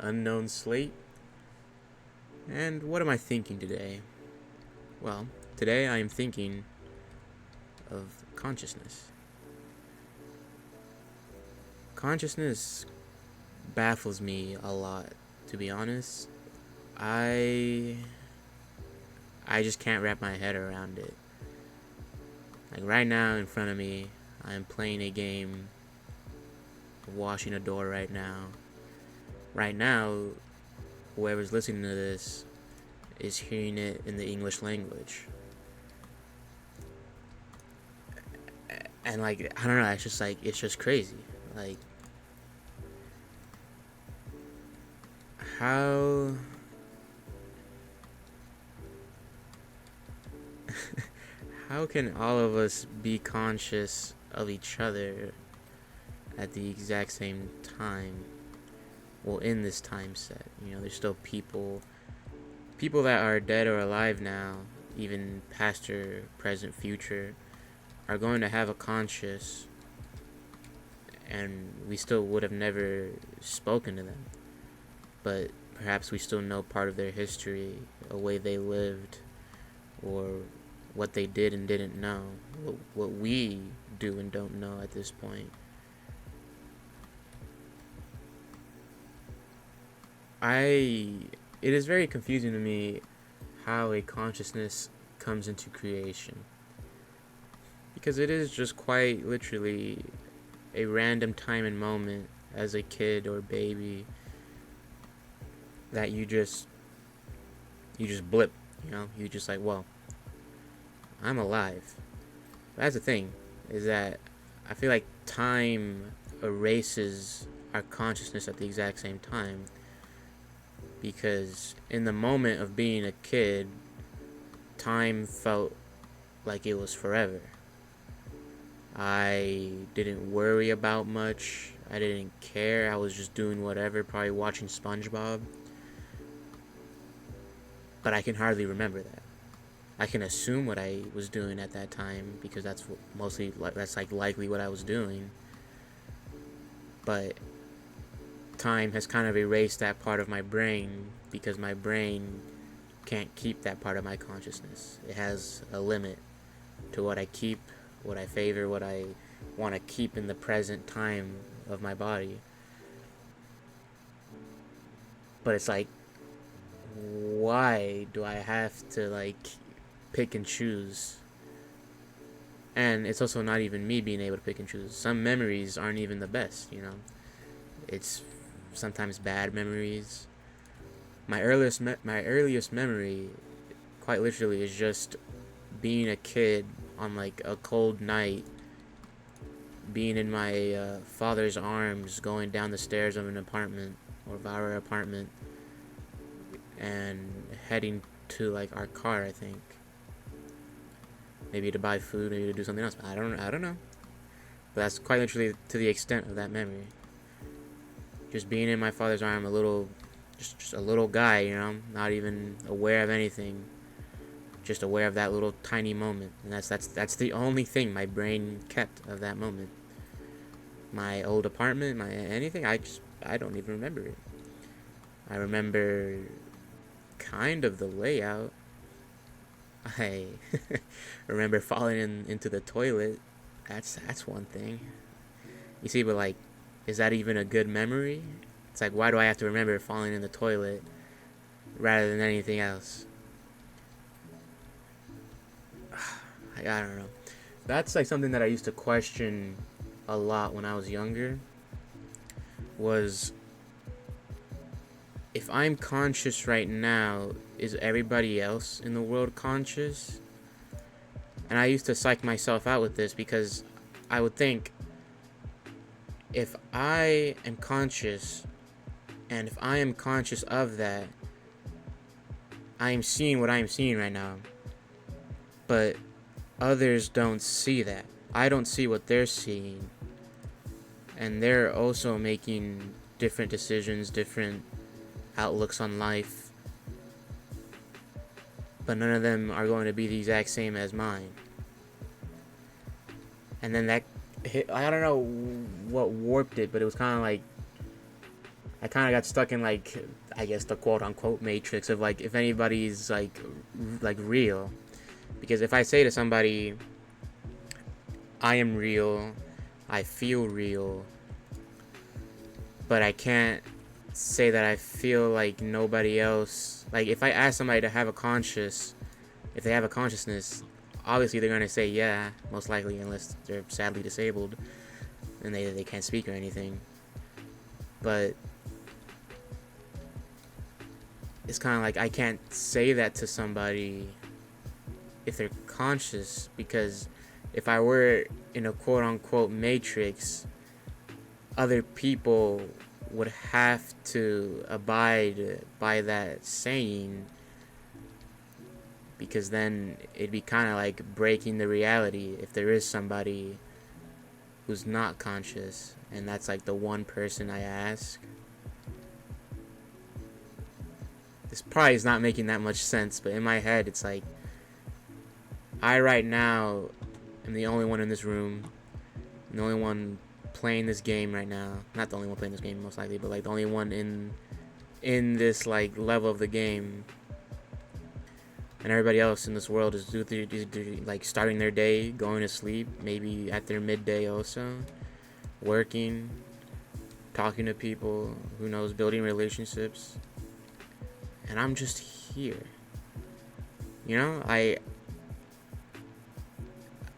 UnknownSlate. And what am I thinking today? Well, today I am thinking of consciousness. Consciousness baffles me a lot, to be honest. I I just can't wrap my head around it. Like right now in front of me, I'm playing a game, washing a door right now. Right now, whoever's listening to this is hearing it in the English language. And like, I don't know, it's just crazy. Like, how how can all of us be conscious of each other at the exact same time? Well, in this time set, there's still people that are dead or alive now, even past or present, future, are going to have a conscious, and we still would have never spoken to them. But perhaps we still know part of their history, a way they lived, or what they did and didn't know, what we do and don't know at this point. It is very confusing to me how a consciousness comes into creation, because it is just quite literally a random time and moment as a kid or baby that you just blip, you just like, well, I'm alive. But that's the thing, is that I feel like time erases our consciousness at the exact same time, because in the moment of being a kid, time felt like it was forever. I didn't worry about much. I didn't care. I was just doing whatever, probably watching SpongeBob. But I can hardly remember that. I can assume what I was doing at that time, because that's likely what I was doing. But time has kind of erased that part of my brain, because my brain can't keep that part of my consciousness. It has a limit to what I keep, what I favor, what I want to keep in the present time of my body. But it's like, why do I have to pick and choose? And it's also not even me being able to pick and choose. Some memories aren't even the best, It's sometimes bad memories. My earliest memory, quite literally, is just being a kid on a cold night, being in my father's arms, going down the stairs of an apartment, or of our apartment, and heading to our car, I think. Maybe to buy food, maybe to do something else. I don't know. But that's quite literally to the extent of that memory. Just being in my father's arm, just a little guy, not even aware of anything, just aware of that little tiny moment. And that's the only thing my brain kept of that moment. My old apartment, my anything, I don't even remember it. I remember kind of the layout. I remember falling into the toilet. That's one thing. You see, but is that even a good memory? It's like, why do I have to remember falling in the toilet rather than anything else? I don't know. That's something that I used to question a lot when I was younger. Was, if I'm conscious right now, is everybody else in the world conscious? And I used to psych myself out with this, because I would think, if I am conscious, and if I am conscious of that, I am seeing what I am seeing right now. But others don't see that. I don't see what they're seeing. And they're also making different decisions, different outlooks on life. But none of them are going to be the exact same as mine. And then that hit, I don't know what warped it, but it was kind of I kind of got stuck in like, I guess, the quote unquote matrix of like if anybody's like real, because if I say to somebody, I am real, I feel real, but I can't say that I feel like nobody else. Like if I ask somebody to have a if they have a consciousness, obviously they're gonna say yeah, most likely, unless they're sadly disabled and they can't speak or anything. But it's kind of like I can't say that to somebody if they're conscious, because if I were in a quote unquote matrix, other people would have to abide by that saying, because then it'd be kind of like breaking the reality if there is somebody who's not conscious and that's like the one person I ask. This probably is not making that much sense, but in my head it's like I right now am the only one in this room, I'm the only one playing this game right now. Not the only one playing this game, most likely, but like the only one in this like level of the game. And everybody else in this world is like starting their day, going to sleep, maybe at their midday also, working, talking to people, who knows, building relationships. And I'm just here. You know,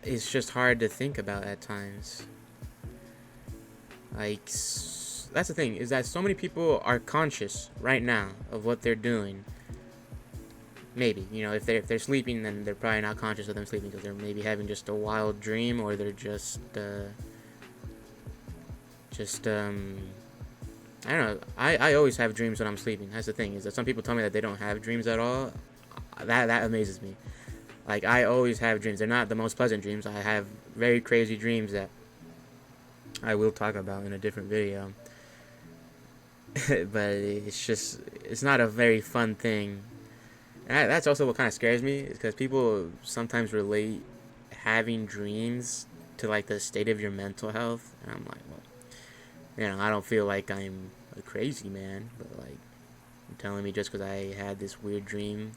it's just hard to think about at times. Like, that's the thing, is that so many people are conscious right now of what they're doing. Maybe, you know, if they're sleeping, then they're probably not conscious of them sleeping, because they're maybe having just a wild dream, or they're just I don't know. I always have dreams when I'm sleeping. That's the thing, is that some people tell me that they don't have dreams at all. That amazes me. Like, I always have dreams. They're not the most pleasant dreams. I have very crazy dreams that I will talk about in a different video. But it's not a very fun thing. And that's also what kind of scares me, is because people sometimes relate having dreams to like the state of your mental health, and I'm like, well, you know, I don't feel like I'm a crazy man, but like, you're telling me just because I had this weird dream,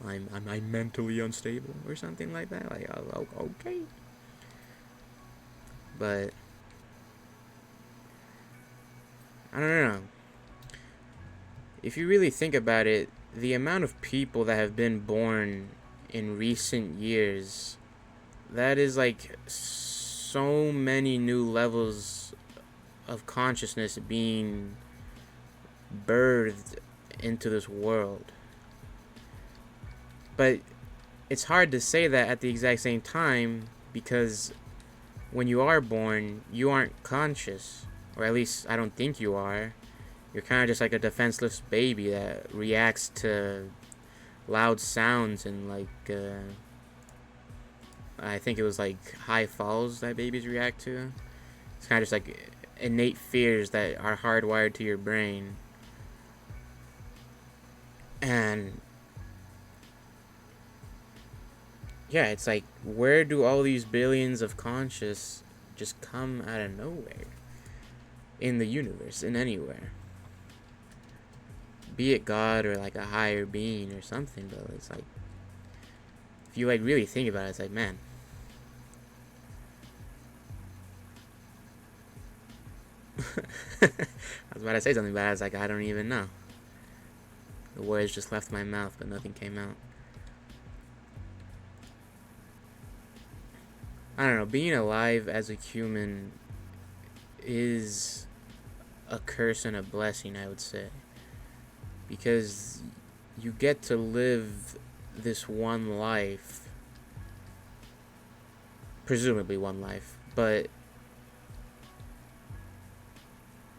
I'm mentally unstable or something like that. Like, oh, okay. But I don't know. If you really think about it, the amount of people that have been born in recent years, that is like so many new levels of consciousness being birthed into this world. But it's hard to say that at the exact same time, because when you are born, you aren't conscious, or at least I don't think you are. You're kind of just like a defenseless baby that reacts to loud sounds and like I think it was like high falls that babies react to. It's kind of just like innate fears that are hardwired to your brain. And yeah, it's like, where do all these billions of conscious just come out of nowhere in the universe, in anywhere? Be it God or like a higher being or something, but it's like, if you like really think about it, it's like, man, I was about to say something, but I was like, I don't even know. The words just left my mouth, but nothing came out. I don't know, being alive as a human is a curse and a blessing, I would say. Because you get to live this one life, presumably one life, but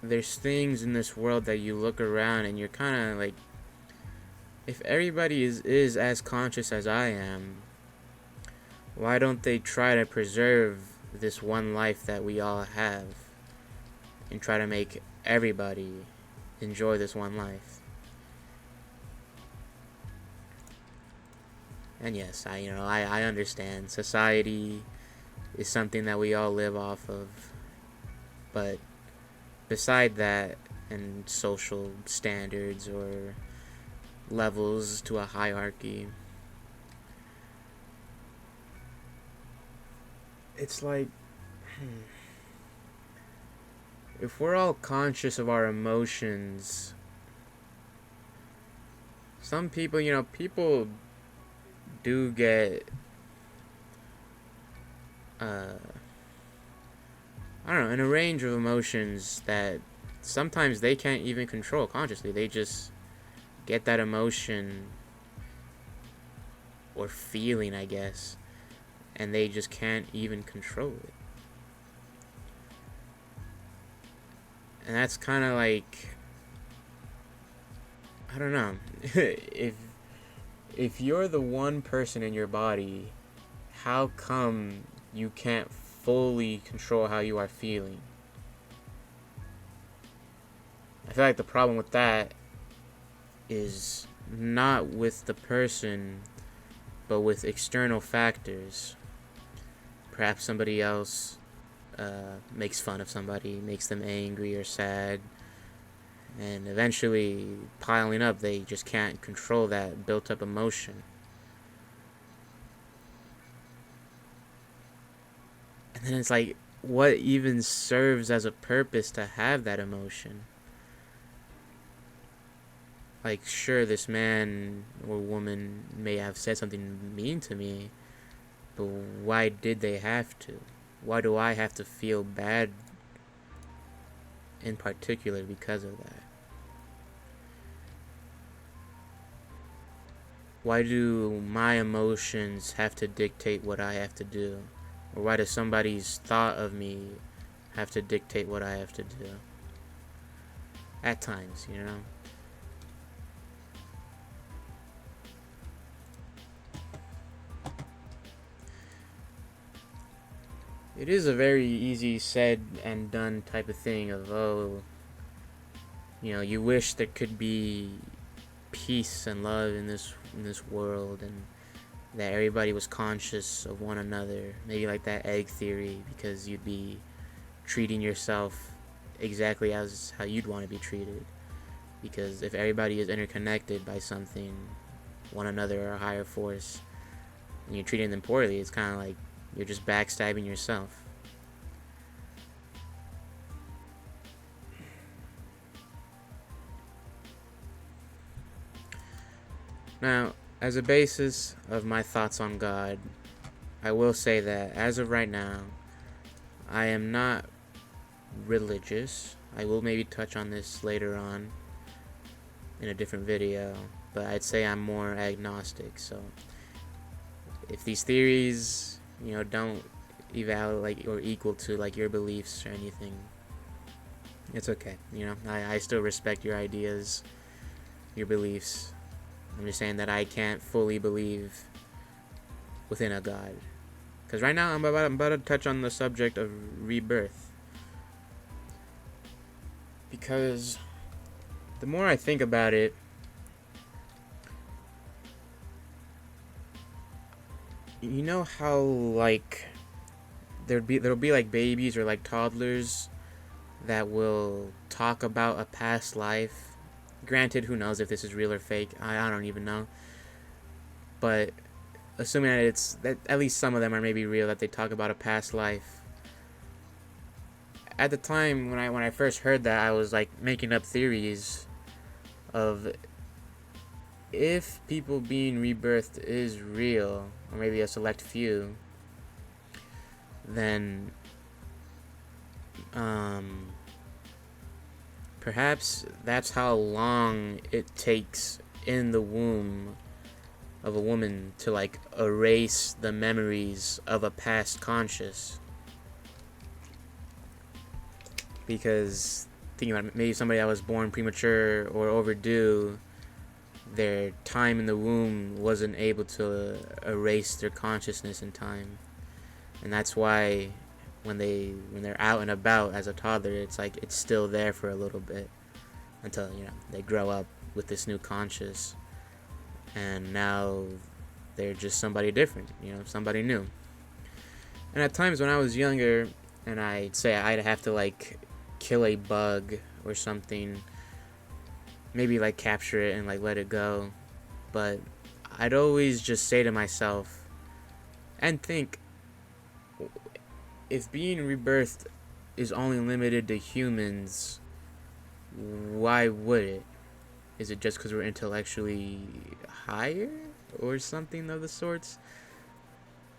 there's things in this world that you look around and you're kind of like, if everybody is as conscious as I am, why don't they try to preserve this one life that we all have and try to make everybody enjoy this one life? And yes, I understand society is something that we all live off of, but beside that, and social standards or levels to a hierarchy. It's like, if we're all conscious of our emotions, some people, people do get, I don't know, in a range of emotions that sometimes they can't even control consciously. They just get that emotion or feeling, I guess, and they just can't even control it. And that's kind of like, I don't know, if you're the one person in your body, how come you can't fully control how you are feeling? I feel like the problem with that is not with the person, but with external factors. Perhaps somebody else makes fun of somebody, makes them angry or sad, and eventually, piling up, they just can't control that built up emotion. And then it's like, what even serves as a purpose to have that emotion? Like, sure, this man or woman may have said something mean to me, but why did they have to? Why do I have to feel bad in particular because of that? Why do my emotions have to dictate what I have to do? Or why does somebody's thought of me have to dictate what I have to do? At times, It is a very easy said and done type of thing of, you wish there could be peace and love in this world, and that everybody was conscious of one another. Maybe like that egg theory, because you'd be treating yourself exactly as how you'd want to be treated. Because if everybody is interconnected by something, one another or a higher force, and you're treating them poorly, it's kind of like you're just backstabbing yourself. Now, as a basis of my thoughts on God, I will say that as of right now, I am not religious. I will maybe touch on this later on in a different video, but I'd say I'm more agnostic. So if these theories, don't evaluate or equal to like your beliefs or anything, it's okay. I still respect your ideas, your beliefs. I'm just saying that I can't fully believe within a God. Because right now I'm about to touch on the subject of rebirth. Because the more I think about it, you know how like there'll be like babies or like toddlers that will talk about a past life. Granted, who knows if this is real or fake? I don't even know. But assuming that at least some of them are maybe real, that they talk about a past life. At the time when I first heard that, I was like making up theories of, if people being rebirthed is real, or maybe a select few, then perhaps that's how long it takes in the womb of a woman to like erase the memories of a past conscious. Because thinking about it, maybe somebody that was born premature or overdue, their time in the womb wasn't able to erase their consciousness in time, and that's why when they're out and about as a toddler, it's like it's still there for a little bit until they grow up with this new conscious, and now they're just somebody different, somebody new. And at times when I was younger, and I'd say I'd have to like kill a bug or something, maybe like capture it and like let it go. But I'd always just say to myself and think, if being rebirthed is only limited to humans, why would it? Is it just because we're intellectually higher or something of the sorts?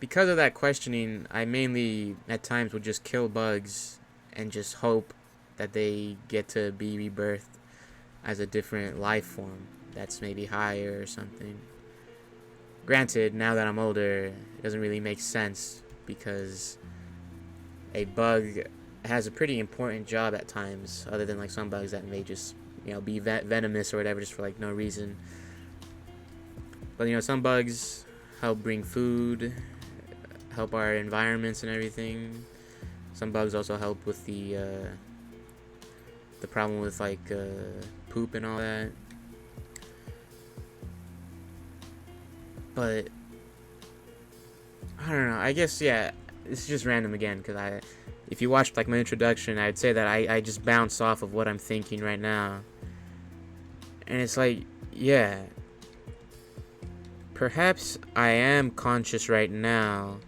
Because of that questioning, I mainly at times would just kill bugs and just hope that they get to be rebirthed as a different life form that's maybe higher or something. Granted, now that I'm older, it doesn't really make sense because a bug has a pretty important job at times, other than like some bugs that may just, be venomous or whatever just for like no reason. But some bugs help bring food, help our environments and everything. Some bugs also help with the problem with like poop and all that. But I don't know. I guess it's just random again because if you watched like my introduction, I'd say that I just bounce off of what I'm thinking right now, and it's like, yeah, perhaps I am conscious right now,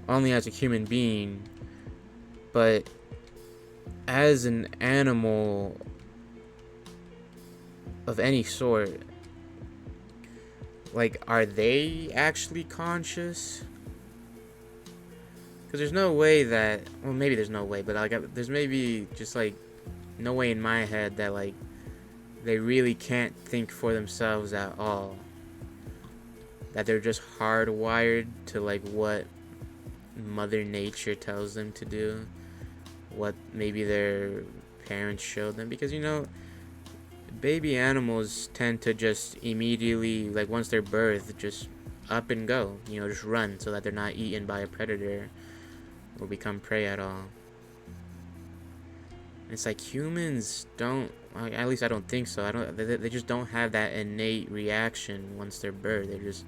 only as a human being, but as an animal of any sort. Like, are they actually conscious? Because there's no way that, well, maybe there's no way, but like, there's maybe just like no way in my head that like they really can't think for themselves at all. That they're just hardwired to like what Mother Nature tells them to do, what maybe their parents showed them. Because baby animals tend to just immediately, like once they're birthed, just up and go, just run so that they're not eaten by a predator or become prey at all. And it's like humans don't, at least I don't think so. They just don't have that innate reaction once they're birthed. They're just,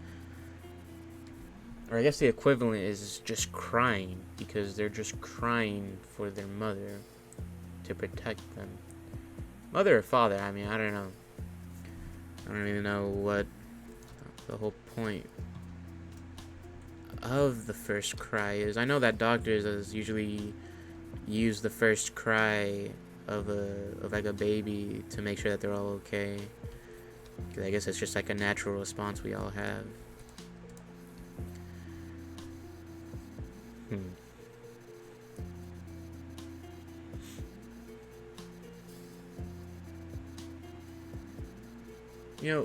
or I guess the equivalent is just crying, because they're just crying for their mother to protect them. Mother or father, I mean, I don't know. I don't even know what the whole point of the first cry is. I know that doctors usually use the first cry of like a baby to make sure that they're all okay. 'Cause I guess it's just like a natural response we all have.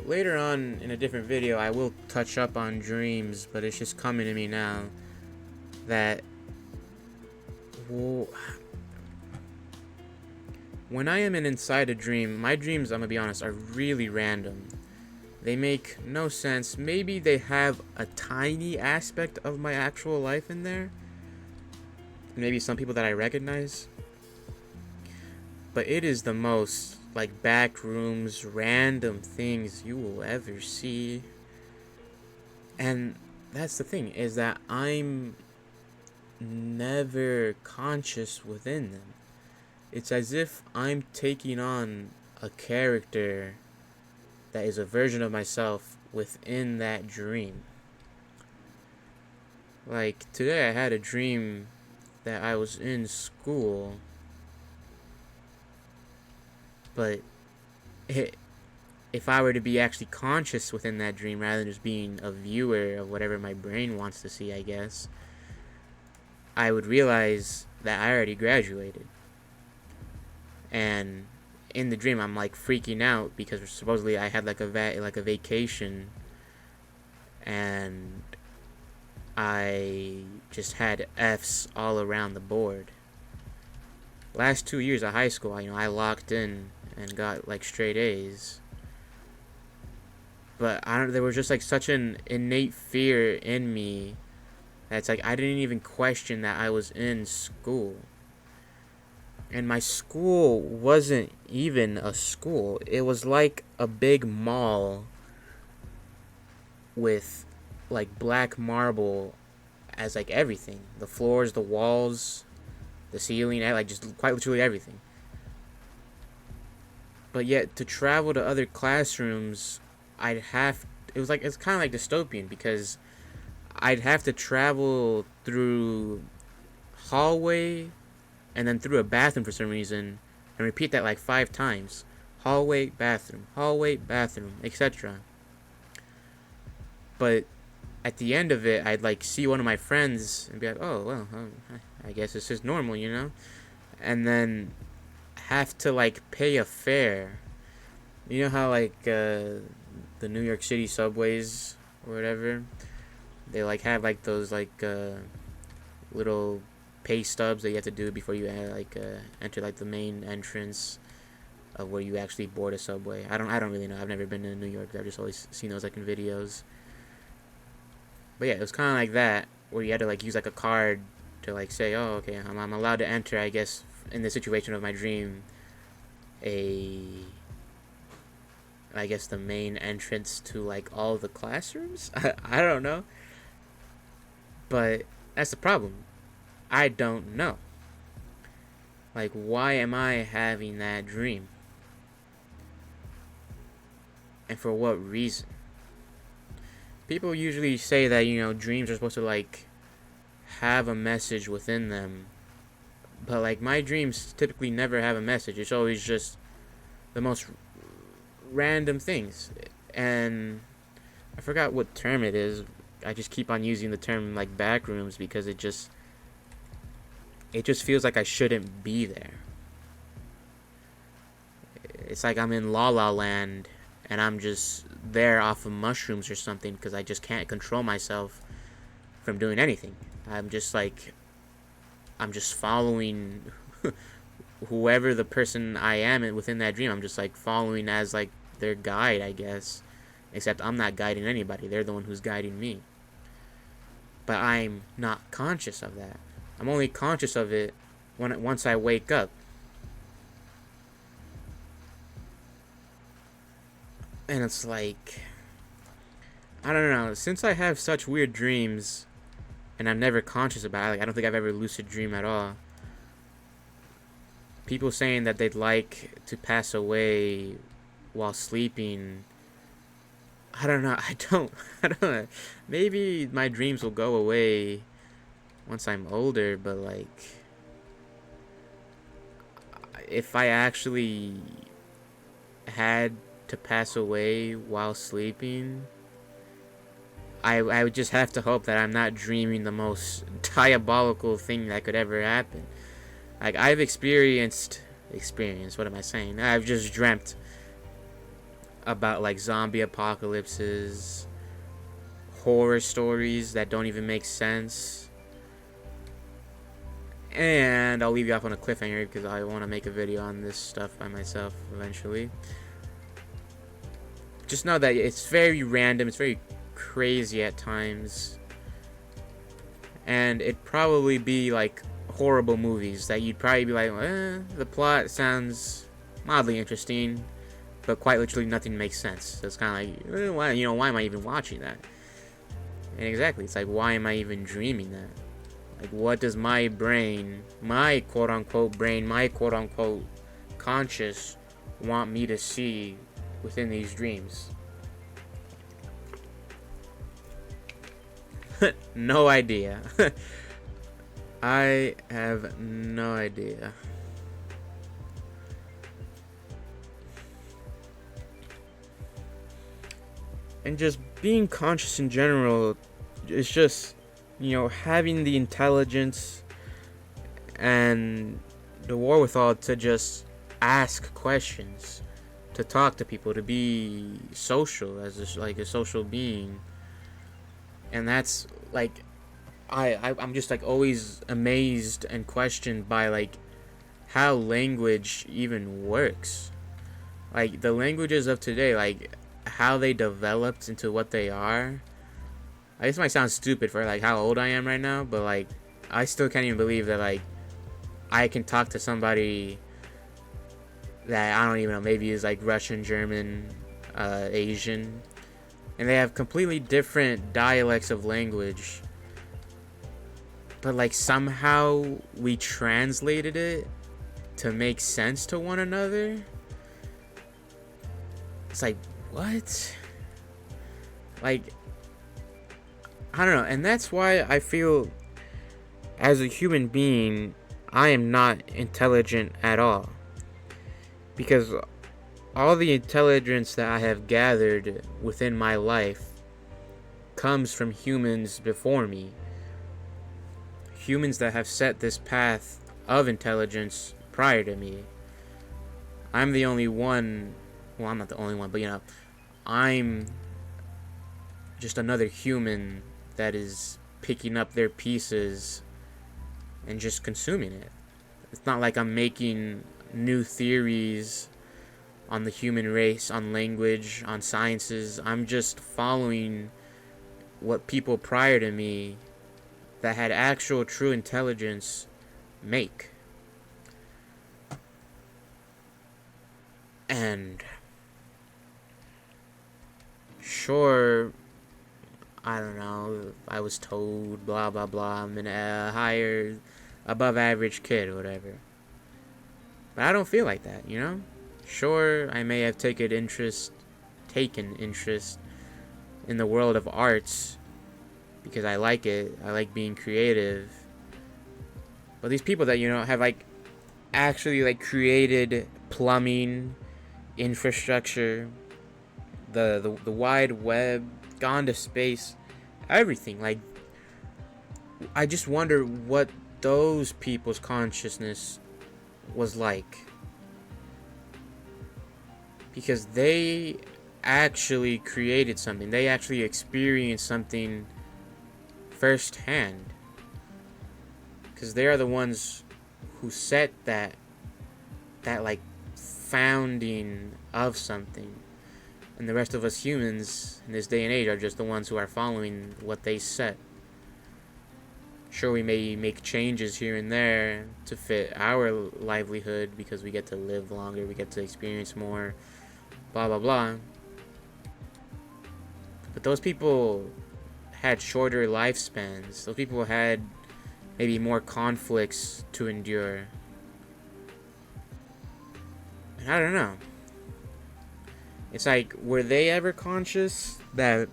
Later on in a different video, I will touch up on dreams, but it's just coming to me now that when I am inside a dream, my dreams, I'm gonna be honest, are really random. They make no sense. Maybe they have a tiny aspect of my actual life in there. Maybe some people that I recognize. But it is the most like back rooms, random things you will ever see. And that's the thing, is that I'm never conscious within them. It's as if I'm taking on a character that is a version of myself within that dream. Like today I had a dream that I was in school, but if I were to be actually conscious within that dream rather than just being a viewer of whatever my brain wants to see, I guess, I would realize that I already graduated. And in the dream, I'm like freaking out because supposedly I had like a vacation, and I just had F's all around the board. Last 2 years of high school, I locked in and got like straight A's. But there was just like such an innate fear in me that's like I didn't even question that I was in school. And my school wasn't even a school. It was like a big mall with like black marble as like everything. The floors, the walls, the ceiling, like just quite literally everything. But yet to travel to other classrooms, I'd have it's kind of like dystopian because I'd have to travel through hallway and then through a bathroom for some reason and repeat that like 5 times. Hallway, bathroom, etc. But at the end of it, I'd like see one of my friends and be like, "Oh, well, I guess this is normal, you know?" And then have to like pay a fare. You know how like the New York City subways or whatever, they like have like those like little pay stubs that you have to do before you enter like the main entrance of where you actually board a subway. I don't really know. I've never been to New York. I've just always seen those like in videos. But yeah, it was kind of like that where you had to like use like a card to like say, oh, okay, I'm allowed to enter. I guess in the situation of my dream, I guess the main entrance to like all the classrooms. I don't know. But that's the problem. I don't know. Like, why am I having that dream? And for what reason? People usually say that, you know, dreams are supposed to like have a message within them. But like my dreams typically never have a message. It's always just the most random things. And I forgot what term it is. I just keep on using the term like backrooms because it just feels like I shouldn't be there. It's like I'm in La La Land and I'm just there off of mushrooms or something because I just can't control myself from doing anything. I'm just following whoever the person I am within that dream. I'm just like following as like their guide, I guess. Except I'm not guiding anybody. They're the one who's guiding me. But I'm not conscious of that. I'm only conscious of it once I wake up. And it's like, I don't know. Since I have such weird dreams, and I'm never conscious about it, like I don't think I've ever lucid dreamed at all. People saying that they'd like to pass away while sleeping. I don't know. I don't know. Maybe my dreams will go away once I'm older, but like if I actually had to pass away while sleeping, I would just have to hope that I'm not dreaming the most diabolical thing that could ever happen. Like I've experienced, what am I saying? I've just dreamt about like zombie apocalypses, horror stories that don't even make sense. And I'll leave you off on a cliffhanger because I want to make a video on this stuff by myself eventually. Just know that it's very random, it's very crazy at times. And it'd probably be like horrible movies that you'd probably be like, the plot sounds mildly interesting, but quite literally nothing makes sense. So it's kind of like, why am I even watching that? And exactly, it's like, why am I even dreaming that? Like, what does my brain, my quote-unquote brain, my quote-unquote conscious want me to see within these dreams? No idea. I have no idea. And just being conscious in general is just, having the intelligence and the wherewithal to just ask questions, to talk to people, to be social as a social being. And that's like, I'm just like always amazed and questioned by like how language even works. Like the languages of today, like how they developed into what they are. I guess it might sound stupid for like how old I am right now, but like I still can't even believe that like I can talk to somebody that I don't even know, maybe is like Russian, German, Asian, and they have completely different dialects of language, but like somehow we translated it to make sense to one another. It's like, what? Like, I don't know. And that's why I feel, as a human being, I am not intelligent at all. Because all the intelligence that I have gathered within my life comes from humans before me. Humans that have set this path of intelligence prior to me. I'm the only one. Well, I'm not the only one, but I'm just another human that is picking up their pieces and just consuming it. It's not like I'm making new theories on the human race, on language, on sciences. I'm just following what people prior to me that had actual true intelligence make. And sure, I don't know, I was told blah blah blah, I'm a higher, above average kid or whatever. But I don't feel like that, you know? Sure, I may have taken interest in the world of arts because I like it. I like being creative. But these people that, have actually created plumbing, infrastructure, the wide web, gone to space, everything. I just wonder what those people's consciousness was like. Because they actually created something. They actually experienced something firsthand. Because they are the ones who set that founding of something. And the rest of us humans in this day and age are just the ones who are following what they set. Sure, we may make changes here and there to fit our livelihood because we get to live longer, we get to experience more, blah blah blah. But those people had shorter lifespans. Those people had maybe more conflicts to endure. And I don't know. It's like, were they ever conscious that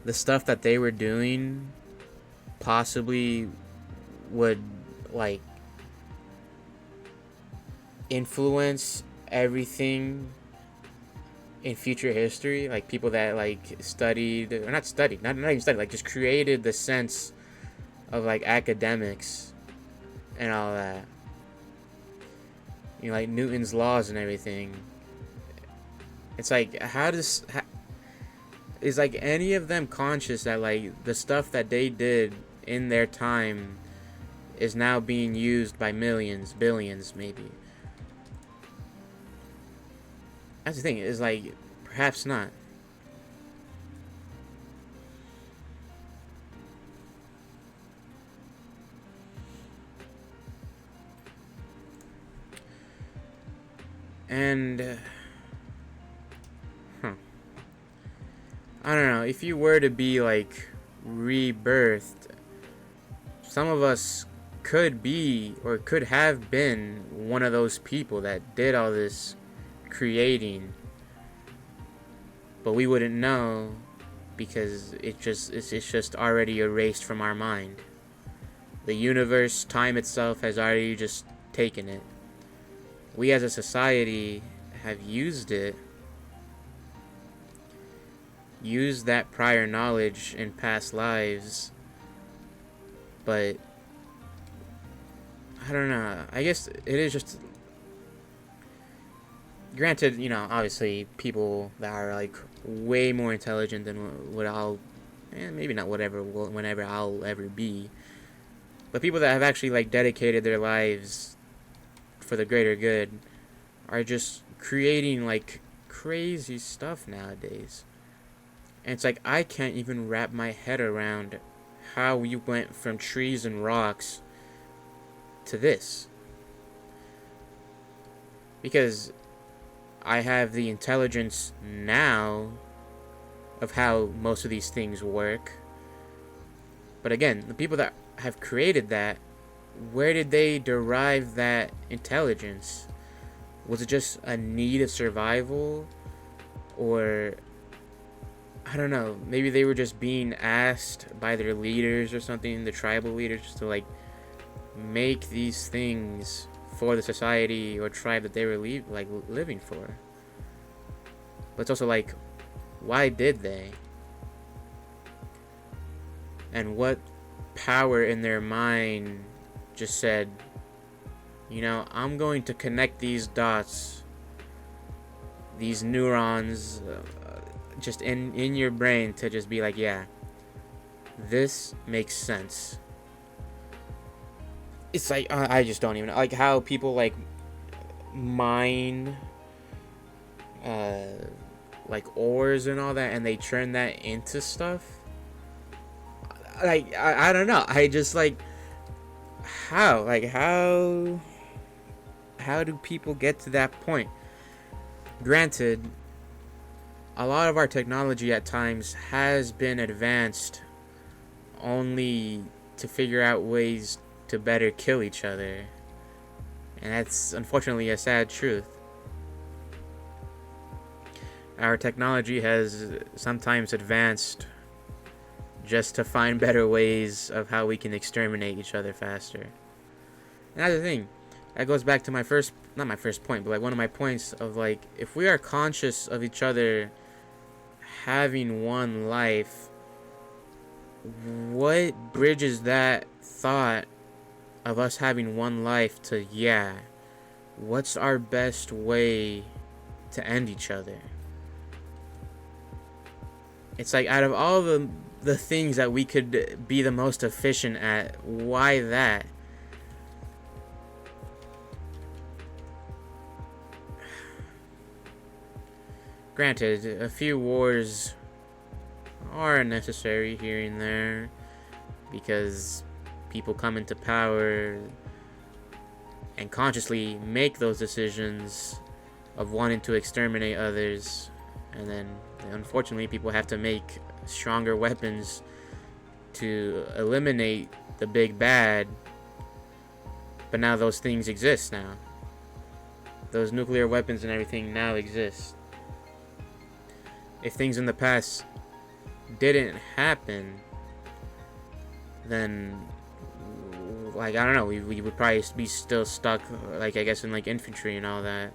the stuff that they were doing possibly would influence everything in future history? Like people that studied, or not studied, not even studied, just created the sense of academics and all that. Newton's laws and everything. It's is any of them conscious that the stuff that they did in their time is now being used by millions, billions maybe? That's the thing, is perhaps not. And I don't know, if you were to be rebirthed, some of us could be or could have been one of those people that did all this creating, but we wouldn't know because it's just already erased from our mind. The universe, time itself has already just taken it. We as a society have used that prior knowledge in past lives, but I don't know, I guess it is just, granted, obviously people that are way more intelligent than what I'll, maybe not whenever I'll ever be, but people that have actually dedicated their lives for the greater good are just creating crazy stuff nowadays. And it's I can't even wrap my head around how we went from trees and rocks to this. Because I have the intelligence now of how most of these things work. But again, the people that have created that, where did they derive that intelligence? Was it just a need of survival? or I don't know, maybe they were just being asked by their leaders or something, the tribal leaders, to like make these things for the society or tribe that they were living for. But it's also like, why did they? And what power in their mind just said, you know, I'm going to connect these dots, these neurons, just in your brain to just be like, yeah, this makes sense. It's like, I just don't even know. Like how people like mine like ores and all that, and they turn that into stuff. Like I don't know. I just like how do people get to that point? Granted, a lot of our technology at times has been advanced only to figure out ways to better kill each other. And that's unfortunately a sad truth. Our technology has sometimes advanced just to find better ways of how we can exterminate each other faster. And that's the thing. That goes back to not my first point, but like one of my points of like, if we are conscious of each other having one life, what bridges that thought of us having one life to, yeah, what's our best way to end each other? It's like, out of all the things that we could be the most efficient at, why that? Granted, a few wars are necessary here and there because people come into power and consciously make those decisions of wanting to exterminate others, and then unfortunately people have to make stronger weapons to eliminate the big bad. But now those things exist now. Those nuclear weapons and everything now exist. If things in the past didn't happen, then like I don't know, we would probably be still stuck, like I guess in like infantry and all that,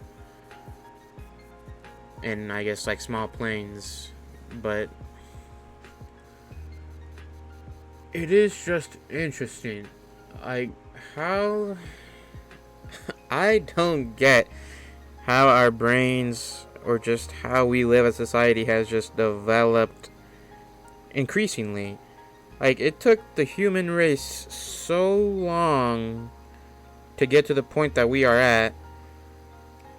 and I guess like small planes. But it is just interesting, like how I don't get how our brains or just how we live as society has just developed increasingly. Like, it took the human race so long to get to the point that we are at,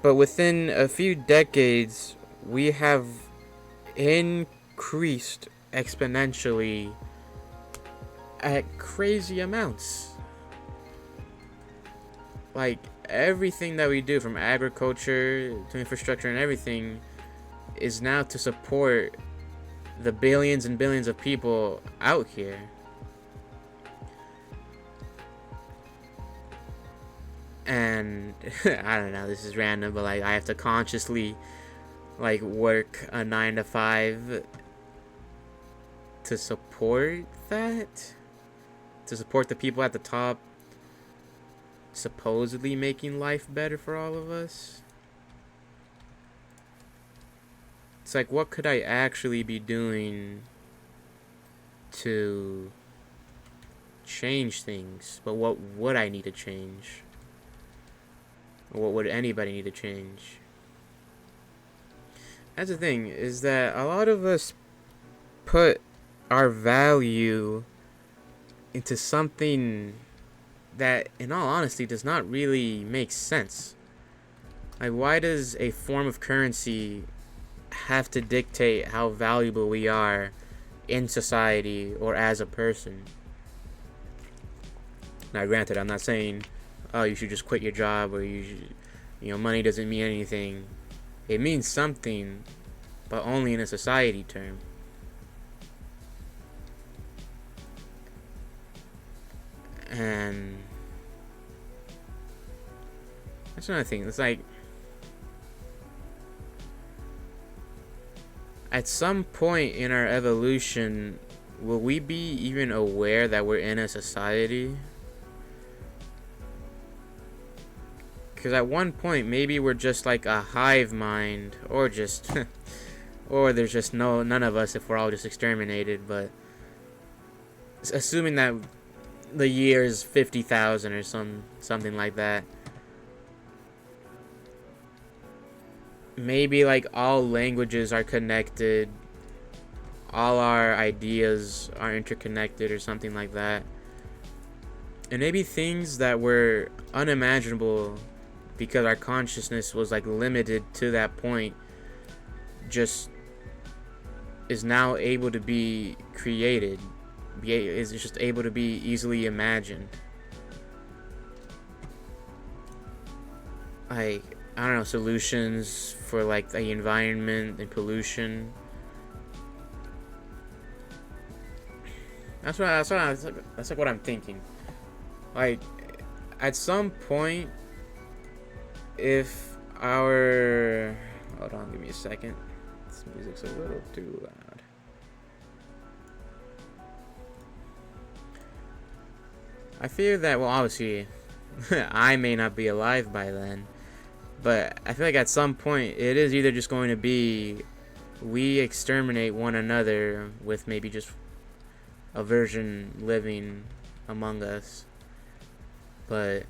but within a few decades, we have increased exponentially at crazy amounts. Like, everything that we do, from agriculture to infrastructure and everything, is now to support the billions and billions of people out here. And I don't know, this is random, but like I have to consciously like work a 9 to 5 to support that, to support the people at the top supposedly making life better for all of us. It's like, what could I actually be doing to change things? But what would I need to change? Or what would anybody need to change? That's the thing, is that a lot of us put our value into something that, in all honesty, does not really make sense. Like, why does a form of currency have to dictate how valuable we are in society or as a person? Now, granted, I'm not saying, oh, you should just quit your job, or you know, money doesn't mean anything. It means something, but only in a society term. And that's another thing. It's like, at some point in our evolution, will we be even aware that we're in a society? Because at one point, maybe we're just like a hive mind, or just, or there's just none of us if we're all just exterminated. But assuming that the year is 50,000 or something like that, maybe like all languages are connected, all our ideas are interconnected or something like that, and maybe things that were unimaginable because our consciousness was like limited to that point just is now able to be created, is just able to be easily imagined. Like, I don't know, solutions for like the environment and pollution. That's like what I'm thinking. Like, at some point, if our, hold on, give me a second. This music's a little too loud. I fear that, well, obviously, I may not be alive by then, but I feel like at some point it is either just going to be we exterminate one another with maybe just a version living among us, but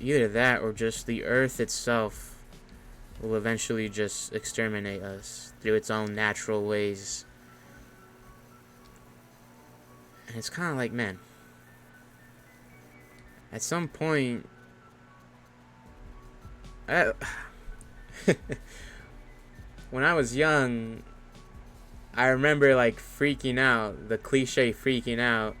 either that or just the earth itself will eventually just exterminate us through its own natural ways. And it's kind of like, man, at some point, when I was young, I remember like freaking out, the cliche freaking out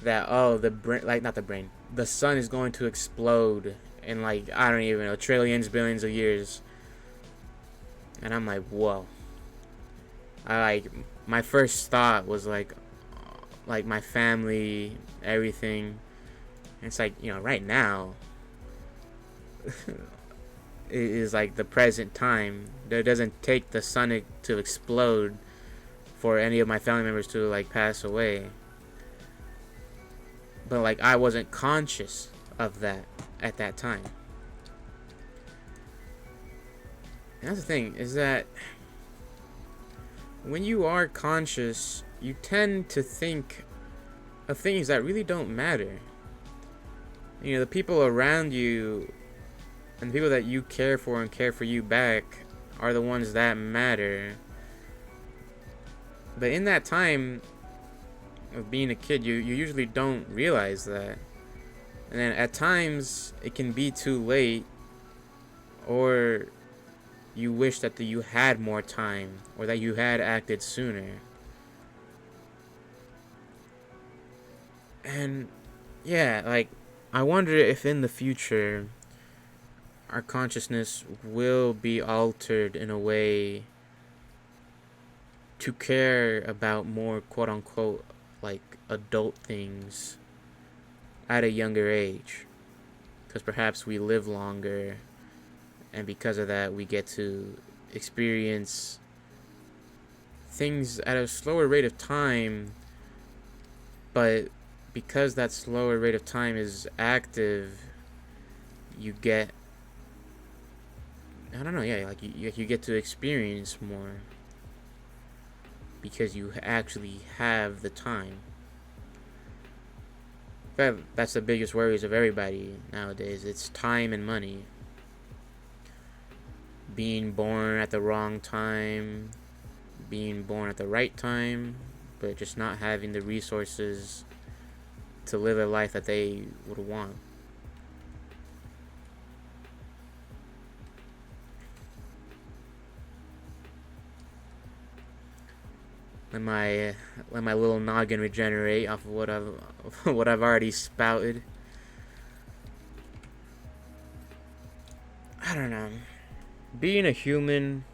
that, oh, the sun is going to explode in like, I don't even know, trillions, billions of years. And I'm like, whoa. My first thought was like my family, everything. And it's like, right now it is like the present time. It doesn't take the sun to explode for any of my family members to like pass away. But like, I wasn't conscious of that at that time. And that's the thing, is that when you are conscious, you tend to think of things that really don't matter. The people around you and the people that you care for and care for you back are the ones that matter. But in that time of being a kid, you usually don't realize that. And then at times it can be too late, or you wish that you had more time, or that you had acted sooner. And yeah, like, I wonder if in the future our consciousness will be altered in a way to care about more quote unquote like adult things at a younger age, because perhaps we live longer, and because of that we get to experience things at a slower rate of time. But because that slower rate of time is active, you get, I don't know, yeah, like you get to experience more because you actually have the time. That's the biggest worries of everybody nowadays. It's time and money. Being born at the wrong time, being born at the right time, but just not having the resources to live a life that they would want. Let my little noggin regenerate off of what I've already spouted. I don't know. Being a human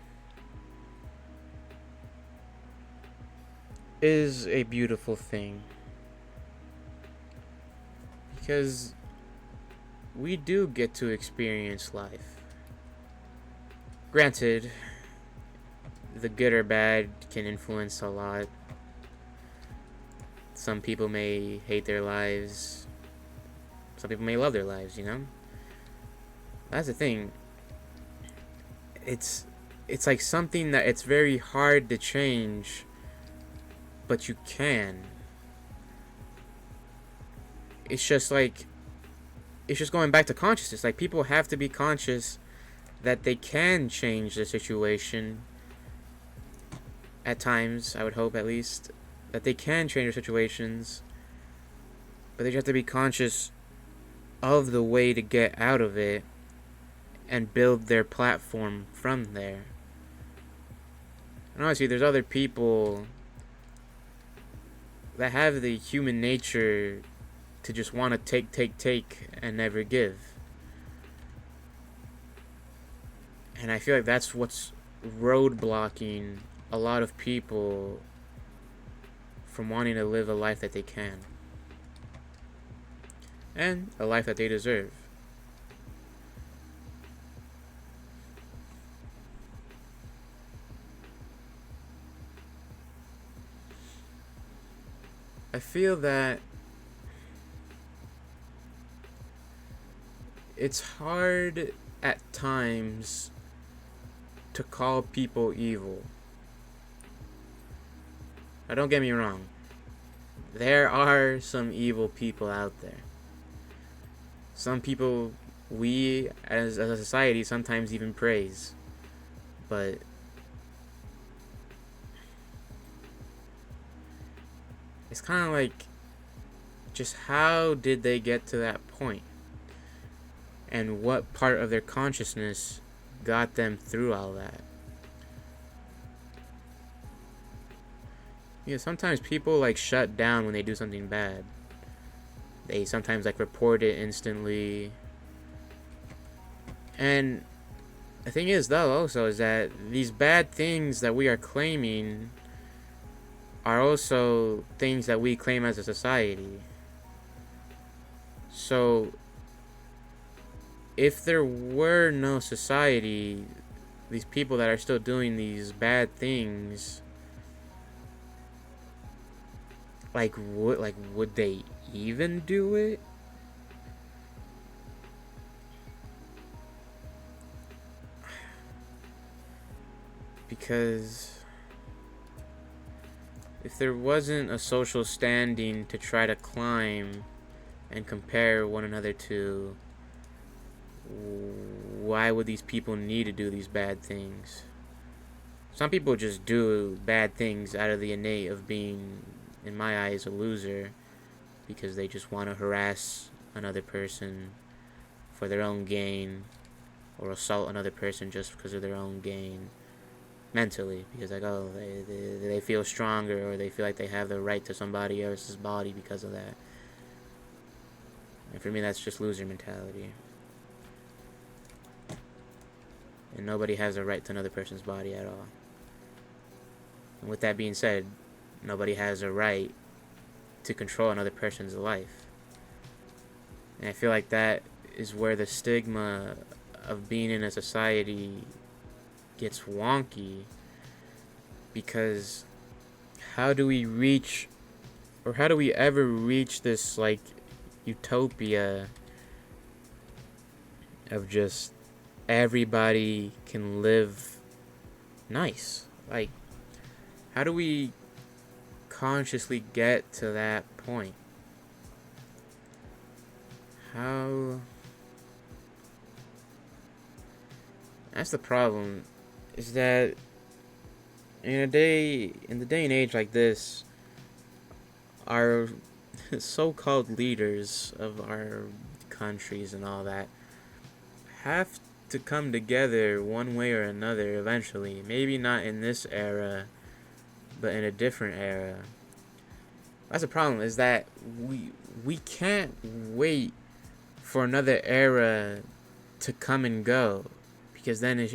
is a beautiful thing, because we do get to experience life. Granted, the good or bad can influence a lot. Some people may hate their lives. Some people may love their lives, you know? That's the thing. It's like something that it's very hard to change, but you can. It's just like it's just going back to consciousness. Like, people have to be conscious that they can change the situation at times. I would hope, at least, that they can change their situations, but they just have to be conscious of the way to get out of it and build their platform from there. And honestly, there's other people that have the human nature to just want to take and never give. And I feel like that's what's roadblocking a lot of people from wanting to live a life that they can, and a life that they deserve. I feel that it's hard at times to call people evil. Now, don't get me wrong. There are some evil people out there. Some people we, as a society, sometimes even praise. But it's kind of like, just how did they get to that point? And what part of their consciousness got them through all that? You know, sometimes people like shut down when they do something bad. They sometimes like report it instantly. And the thing is, though, also, is that these bad things that we are claiming are also things that we claim as a society. So if there were no society, these people that are still doing these bad things, would they even do it? Because if there wasn't a social standing to try to climb and compare one another to, why would these people need to do these bad things? Some people just do bad things out of the innate of being, in my eyes, a loser, because they just want to harass another person for their own gain, or assault another person just because of their own gain, mentally, because like, oh, they feel stronger, or they feel like they have the right to somebody else's body because of that. And for me, that's just loser mentality. And nobody has a right to another person's body at all. And with that being said, nobody has a right to control another person's life. And I feel like that is where the stigma of being in a society gets wonky, because how do we ever reach this like utopia of just everybody can live nice? Like, how do we consciously get to that point? How? That's the problem, is that in the day and age like this, our so-called leaders of our countries and all that have to come together one way or another eventually. Maybe not in this era, but in a different era. That's the problem, is that we can't wait for another era to come and go, because then,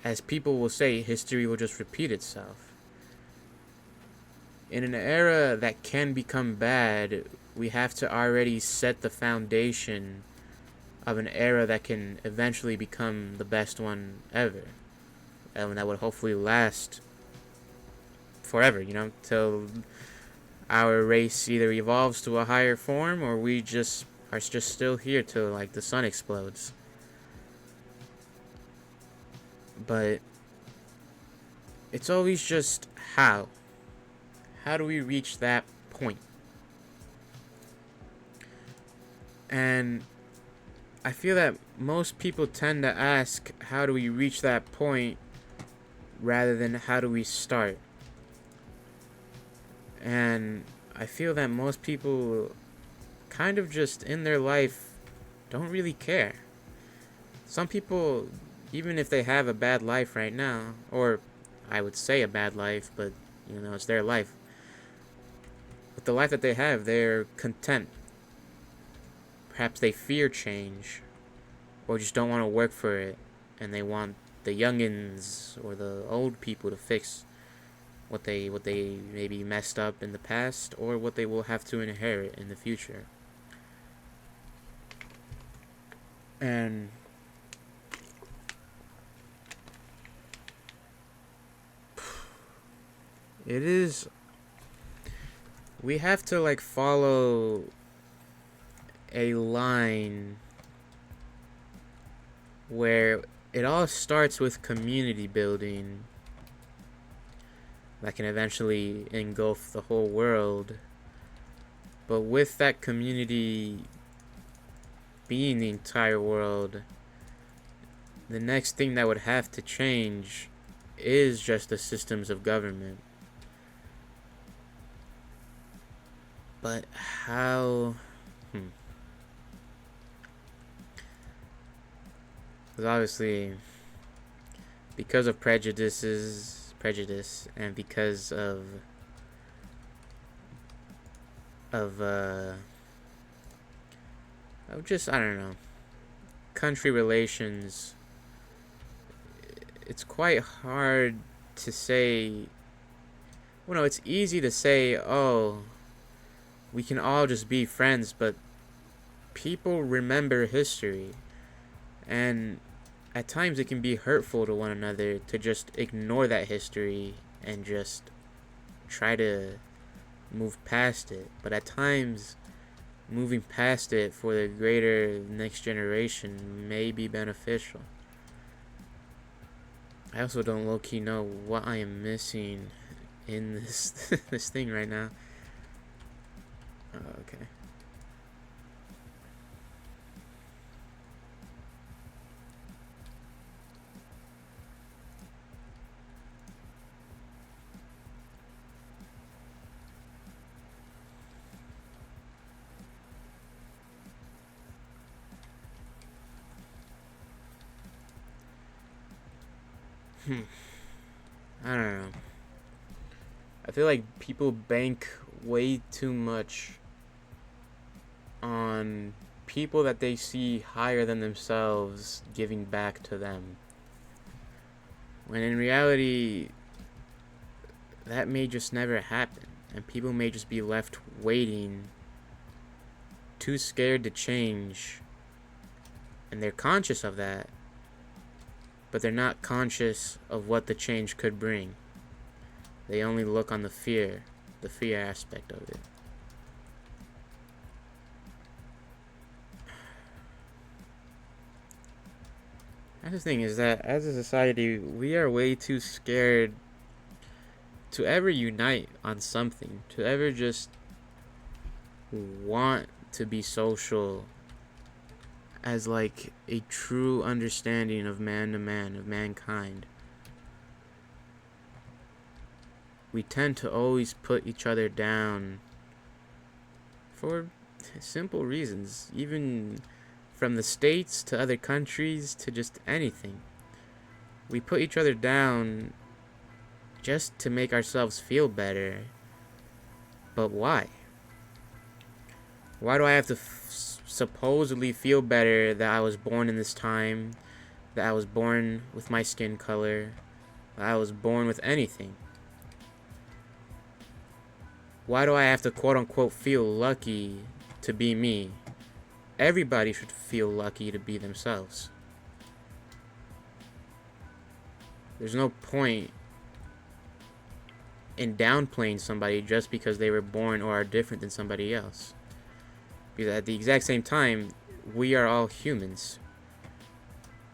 as people will say, history will just repeat itself. In an era that can become bad, we have to already set the foundation of an era that can eventually become the best one ever, and that would hopefully last forever, till our race either evolves to a higher form or we just are just still here till like the sun explodes. But it's always just how. How do we reach that point? And I feel that most people tend to ask, how do we reach that point, rather than how do we start? And I feel that most people kind of just in their life don't really care. Some people, even if they have a bad life right now, or I would say a bad life, but it's their life. With the life that they have, they're content. Perhaps they fear change, or just don't want to work for it, and they want the youngins or the old people to fix what they maybe messed up in the past, or what they will have to inherit in the future. And we have to like follow a line where it all starts with community building that can eventually engulf the whole world. But with that community being the entire world, the next thing that would have to change is just the systems of government. But how? Because obviously, because of prejudice, and because of just, I don't know, country relations, it's quite hard to say. Well, no, it's easy to say, oh, we can all just be friends, but people remember history, and at times it can be hurtful to one another to just ignore that history and just try to move past it. But at times, moving past it for the greater next generation may be beneficial. I also don't low-key know what I am missing in this this thing right now. Okay. I don't know. I feel like people bank way too much on people that they see higher than themselves giving back to them, when in reality that may just never happen, and people may just be left waiting, too scared to change, and they're conscious of that, but they're not conscious of what the change could bring. They only look on the fear aspect of it. That's the thing, is that as a society, we are way too scared to ever unite on something, to ever just want to be social as like a true understanding of man to man, of mankind. We tend to always put each other down for simple reasons, even from the states to other countries to just anything. We put each other down just to make ourselves feel better. But why? Why do I have to supposedly feel better that I was born in this time, that I was born with my skin color, that I was born with anything? Why do I have to quote unquote feel lucky to be me? everybody should feel lucky to be themselves. There's no point in downplaying somebody just because they were born or are different than somebody else. Because at the exact same time, we are all humans.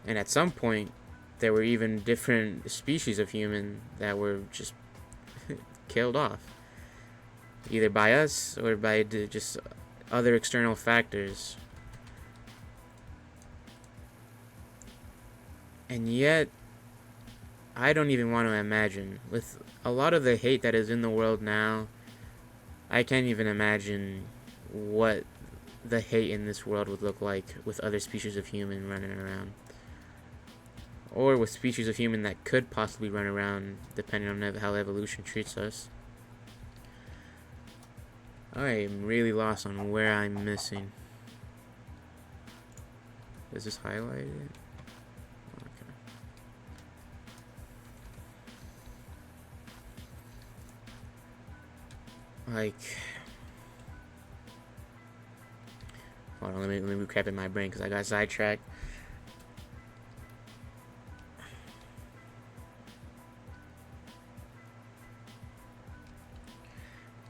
And at some point, there were even different species of human that were just killed off. Either by us or by just other external factors. And yet, I don't even want to imagine. With a lot of the hate that is in the world now, I can't even imagine what the hate in this world would look like with other species of human running around. Or with species of human that could possibly run around, depending on how evolution treats us. I am really lost on where I'm missing. Is this highlighted? Okay. Like, hold on, let me recap in my brain because I got sidetracked.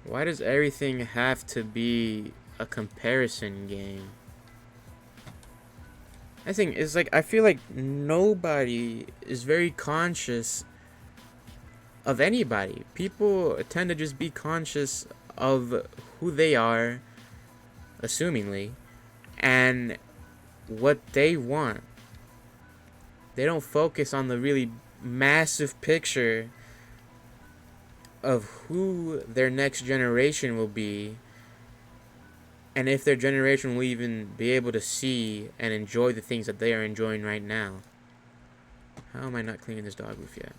Why does everything have to be a comparison game? I think it's like, I feel like nobody is very conscious of anybody. People tend to just be conscious of who they are, assumingly, and what they want. They don't focus on the really massive picture of who their next generation will be, and if their generation will even be able to see and enjoy the things that they are enjoying right now. How am I not cleaning this dog roof yet?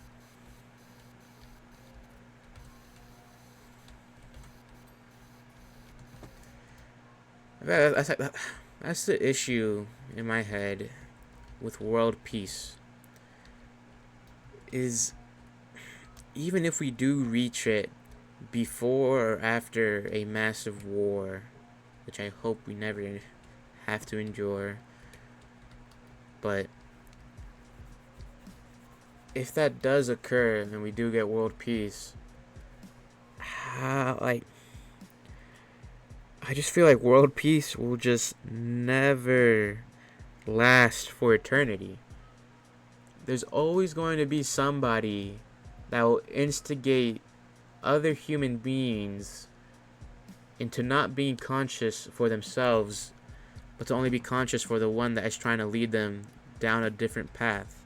That's the issue in my head with world peace. Is even if we do reach it before or after a massive war, which I hope we never have to endure, but if that does occur and we do get world peace, I just feel like world peace will just never last for eternity. There's always going to be somebody that will instigate other human beings into not being conscious for themselves, but to only be conscious for the one that is trying to lead them down a different path.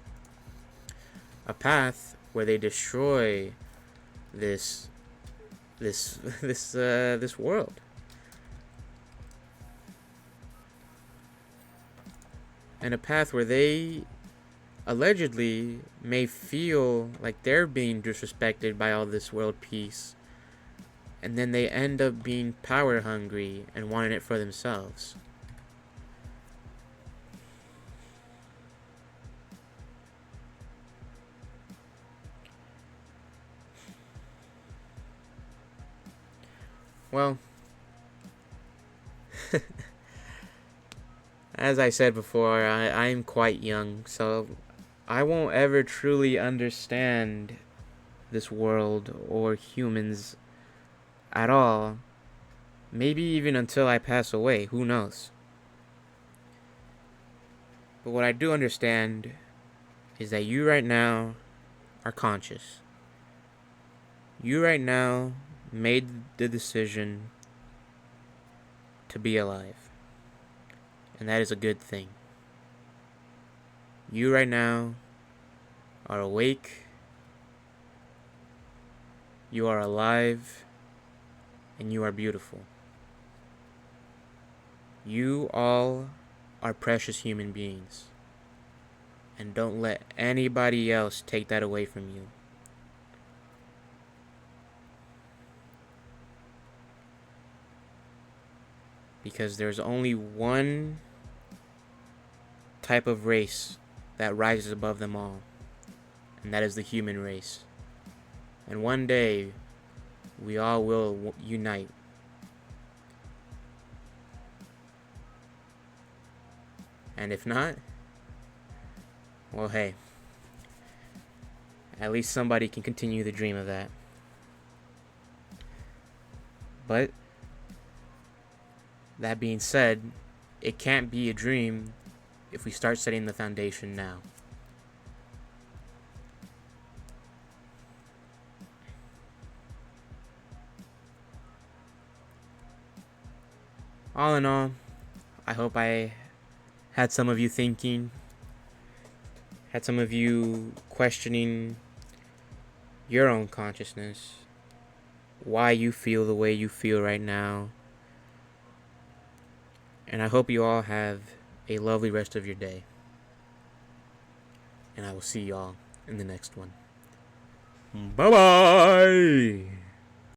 A path where they destroy this world. And a path where they allegedly may feel like they're being disrespected by all this world peace, and then they end up being power hungry and wanting it for themselves. Well, as I said before, I'm quite young, so I won't ever truly understand this world or humans at all. Maybe even until I pass away, who knows? But what I do understand is that you right now are conscious. You right now made the decision to be alive. And that is a good thing. You right now are awake. You are alive. And you are beautiful. You all are precious human beings. And don't let anybody else take that away from you. Because there's only one type of race that rises above them all, and that is the human race. And one day, we all will unite. And if not, well, hey, at least somebody can continue the dream of that. But that being said, it can't be a dream if we start setting the foundation now. All in all, I hope I had some of you thinking, had some of you questioning your own consciousness, why you feel the way you feel right now. And I hope you all have a lovely rest of your day. And I will see y'all in the next one. Bye-bye!